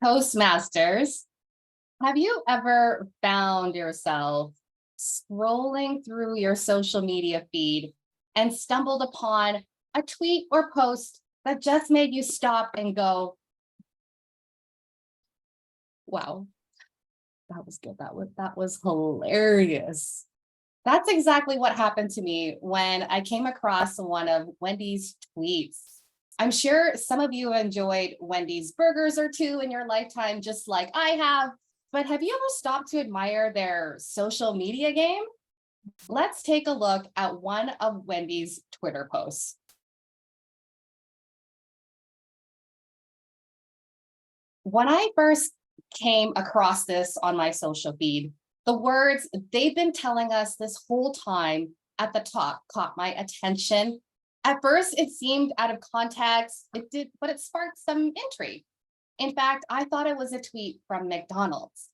Toastmasters, have you ever found yourself scrolling through your social media feed and stumbled upon a tweet or post that just made you stop and go, wow, that was good. That was hilarious. That's exactly what happened to me when I came across one of Wendy's tweets. I'm sure some of you have enjoyed Wendy's burgers or two in your lifetime, just like I have. But have you ever stopped to admire their social media game? Let's take a look at one of Wendy's Twitter posts. When I first came across this on my social feed, the words they've been telling us this whole time at the top caught my attention. At first, it seemed out of context, but it sparked some intrigue. In fact, I thought it was a tweet from McDonald's,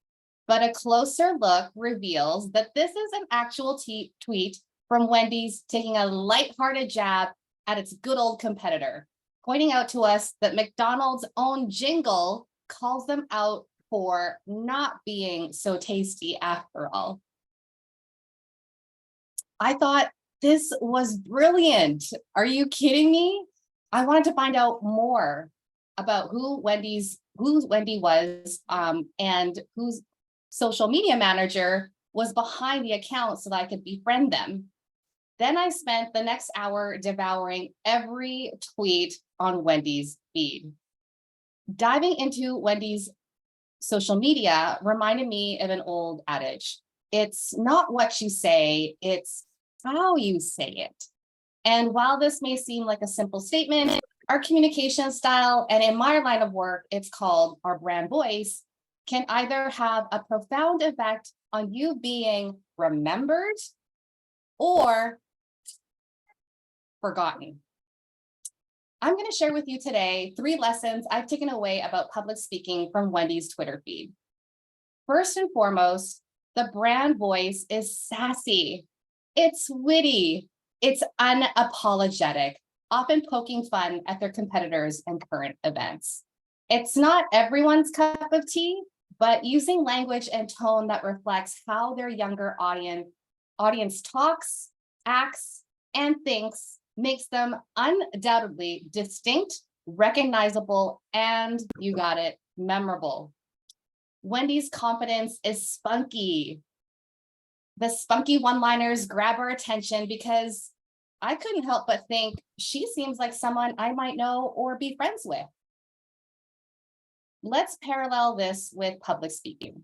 but a closer look reveals that this is an actual tweet from Wendy's taking a lighthearted jab at its good old competitor, pointing out to us that McDonald's own jingle calls them out for not being so tasty after all. I thought this was brilliant. Are you kidding me? I wanted to find out more about who Wendy was, and whose social media manager was behind the account so that I could befriend them. Then I spent the next hour devouring every tweet on Wendy's feed. Diving into Wendy's social media reminded me of an old adage. It's not what you say, it's how you say it. And while this may seem like a simple statement, our communication style, and in my line of work, it's called our brand voice, can either have a profound effect on you being remembered or forgotten. I'm going to share with you today 3 lessons I've taken away about public speaking from Wendy's Twitter feed. First and foremost, the brand voice is sassy. It's witty. It's unapologetic, often poking fun at their competitors and current events. It's not everyone's cup of tea, but using language and tone that reflects how their younger audience talks, acts, and thinks makes them undoubtedly distinct, recognizable, and you got it, memorable. Wendy's confidence is spunky. The spunky one-liners grab our attention because I couldn't help but think she seems like someone I might know or be friends with. Let's parallel this with public speaking.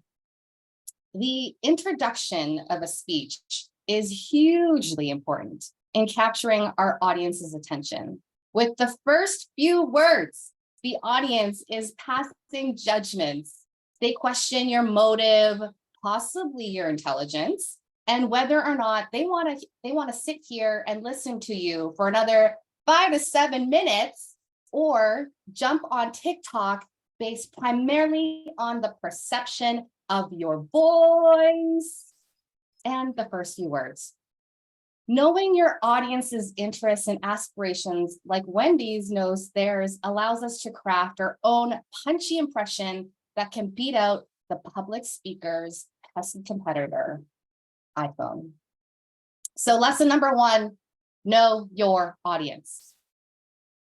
The introduction of a speech is hugely important in capturing our audience's attention. With the first few words, the audience is passing judgments. They question your motive, possibly your intelligence, and whether or not they want to sit here and listen to you for another 5 to 7 minutes, or jump on TikTok based primarily on the perception of your voice and the first few words. Knowing your audience's interests and aspirations, like Wendy's knows theirs, allows us to craft our own punchy impression that can beat out the public speaker's pesky competitor, iPhone. So lesson number 1, know your audience.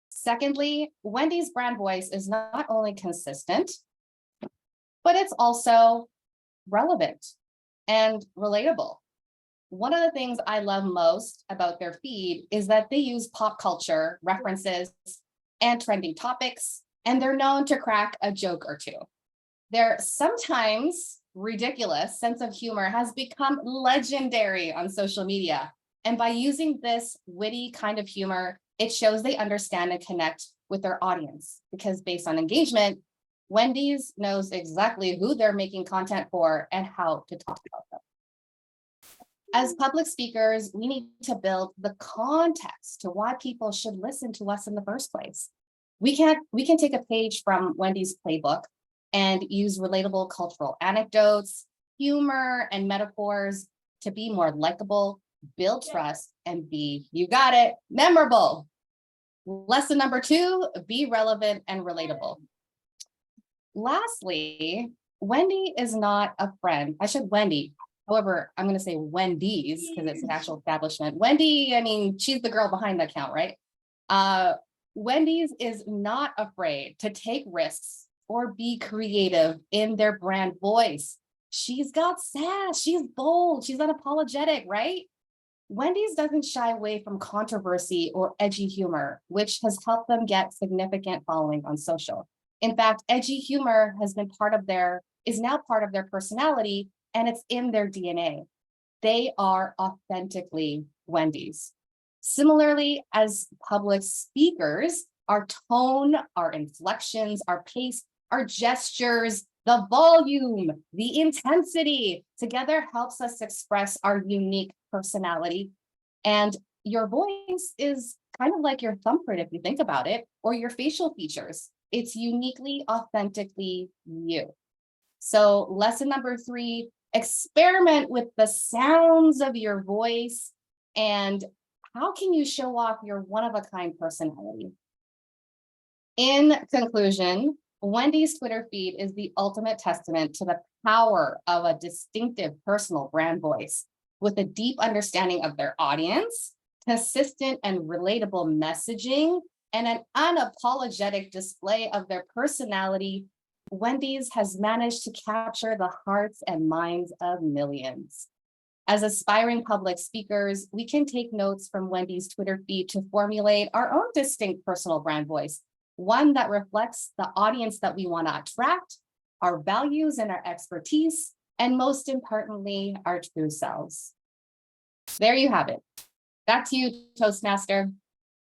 Secondly, Wendy's brand voice is not only consistent, but it's also relevant and relatable. One of the things I love most about their feed is that they use pop culture references and trending topics, and they're known to crack a joke or two. Their sometimes ridiculous sense of humor has become legendary on social media. And by using this witty kind of humor, it shows they understand and connect with their audience, because based on engagement, Wendy's knows exactly who they're making content for and how to talk about them. As public speakers, we need to build the context to why people should listen to us in the first place. We can take a page from Wendy's playbook and use relatable cultural anecdotes, humor, and metaphors to be more likable, build trust, and be, you got it, memorable. Lesson number 2, be relevant and relatable. Lastly, Wendy is not a friend. I should Wendy. However, I'm going to say Wendy's because it's an actual establishment. Wendy, I mean, she's the girl behind the account, right? Uh, Wendy's is not afraid to take risks or be creative in their brand voice. She's got sass, she's bold, she's unapologetic, right? Wendy's doesn't shy away from controversy or edgy humor, which has helped them get significant following on social. In fact, edgy humor is now part of their personality, and it's in their DNA. They are authentically Wendy's. Similarly, as public speakers, our tone, our inflections, our pace, our gestures, the volume, the intensity together helps us express our unique personality. And your voice is kind of like your thumbprint, if you think about it, or your facial features. It's uniquely, authentically you. So lesson number 3, experiment with the sounds of your voice and how can you show off your one-of-a-kind personality? In conclusion, Wendy's Twitter feed is the ultimate testament to the power of a distinctive personal brand voice with a deep understanding of their audience, consistent and relatable messaging, and an unapologetic display of their personality. Wendy's has managed to capture the hearts and minds of millions. As aspiring public speakers, we can take notes from Wendy's Twitter feed to formulate our own distinct personal brand voice, one that reflects the audience that we want to attract, our values and our expertise, and most importantly, our true selves. There you have it. Back to you, Toastmaster.